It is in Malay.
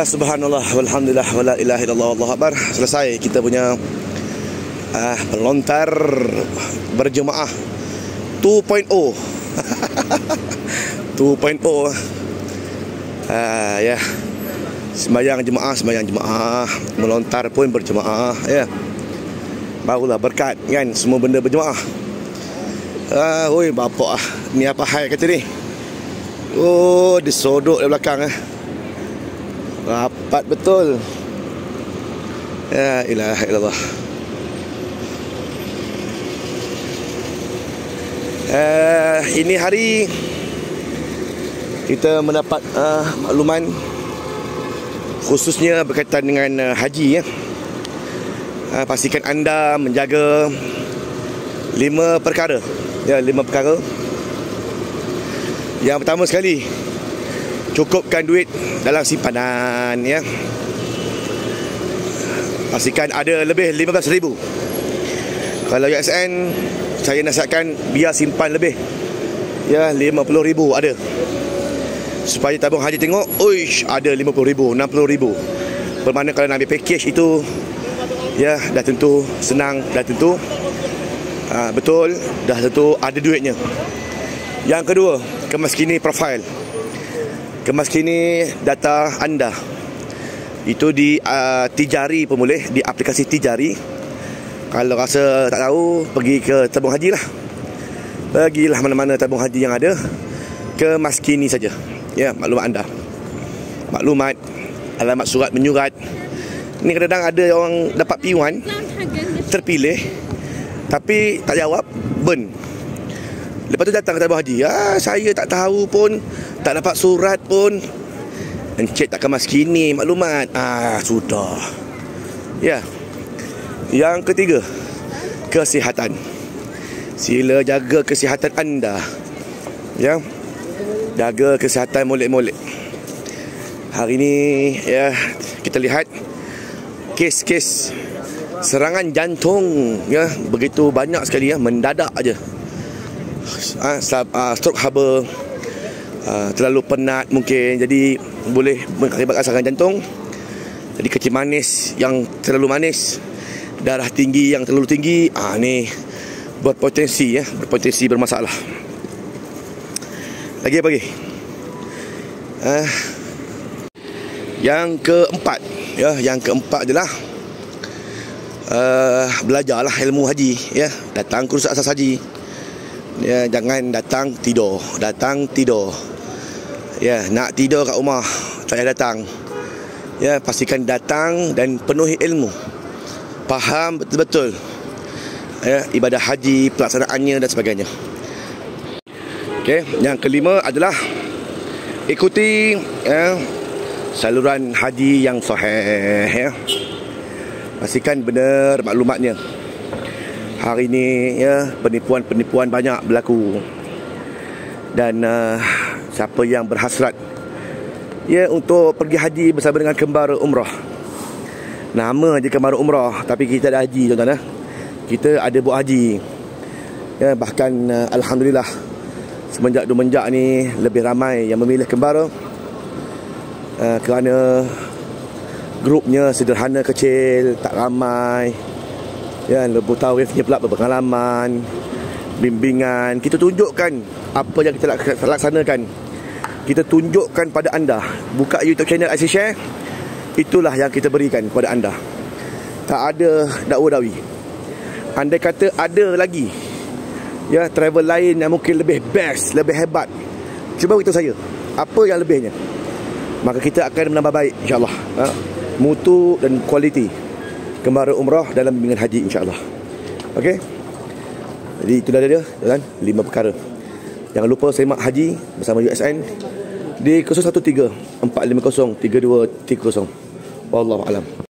Subhanallah, walhamdulillah, wala ilaha illallah, wallahu akbar. Selesai kita punya melontar berjemaah 2.0. 2.0. Ya. Sembahyang jemaah, melontar pun berjemaah, ya. Barulah berkat kan, semua benda berjemaah. Oi bapak ni apa hal kata ni? Oh, disodok dari belakang rapat betul. Ya ilaha illallah. Ini hari kita mendapat makluman khususnya berkaitan dengan haji, ya. Pastikan anda menjaga 5 perkara. Ya, 5 perkara. Yang pertama sekali, cukupkan duit dalam simpanan, ya. Pastikan ada lebih 15,000. Kalau USN, saya nasihatkan biar simpan lebih, ya, 50,000 ada, supaya tabung haji tengok, uish, ada 50,000, 60,000. Bermakna kalau nak ambil package itu, ya, dah tentu senang, dah tentu betul, dah tentu ada duitnya. Yang kedua, kemaskini profil, kemaskini data anda. Itu di Tijari pun boleh, di aplikasi Tijari. Kalau rasa tak tahu, pergi ke tabung haji lah. Pergilah mana-mana tabung haji yang ada, kemaskini saja, ya, maklumat anda. Maklumat, alamat surat menyurat. Ni kadang-kadang ada orang dapat P1, terpilih, tapi tak jawab, burn. Lepas tu datang ke tabung haji, saya tak tahu pun, tak dapat surat pun. Encik tak kemaskini maklumat. Sudah. Ya. Yang ketiga, kesihatan. Sila jaga kesihatan anda, ya. Jaga kesihatan molek-molek. Hari ni, ya, kita lihat kes-kes serangan jantung, ya, begitu banyak sekali, ya, mendadak aja. Stroke haba, terlalu penat mungkin, jadi boleh mengakibatkan serangan jantung. Jadi kecil manis yang terlalu manis, darah tinggi yang terlalu tinggi, ni berpotensi, ya, berpotensi bermasalah. Lagi apa lagi? Yang keempat, ya, yang keempat adalah belajarlah ilmu haji, ya. Datang kursus asas haji, ya, jangan datang tidur. Ya, nak tidur kat rumah tak payah datang. Ya, pastikan datang dan penuhi ilmu. Faham betul-betul, ya, ibadah haji, pelaksanaannya dan sebagainya. Okey, yang kelima adalah ikuti, ya, saluran haji yang sahih, ya. Pastikan benar maklumatnya. Hari ini, ya, penipuan-penipuan banyak berlaku. Dan siapa yang berhasrat, ya, untuk pergi haji bersama dengan kembara umrah, nama je kembara umrah, tapi kita ada haji, tuan-tuan, ya. Kita ada buat haji, ya. Bahkan alhamdulillah, semenjak ni lebih ramai yang memilih kembara, kerana grupnya sederhana, kecil, tak ramai, ya. Lebu tawifnya pula berpengalaman, bimbingan. Kita tunjukkan apa yang kita laksanakan. Kita tunjukkan pada anda. Buka YouTube channel IC Share, itulah yang kita berikan kepada anda. Tak ada dakwa-dawi. Andai kata ada lagi, ya, travel lain yang mungkin lebih best, lebih hebat, cuba beritahu saya apa yang lebihnya. Maka kita akan menambah baik, insyaAllah, mutu dan kualiti kembara umrah dalam bimbingan haji, insyaAllah. Okey. Jadi itu dah dia, kan, 5 perkara. Jangan lupa semak haji bersama USN di 013 450 3230. Wallahu alam.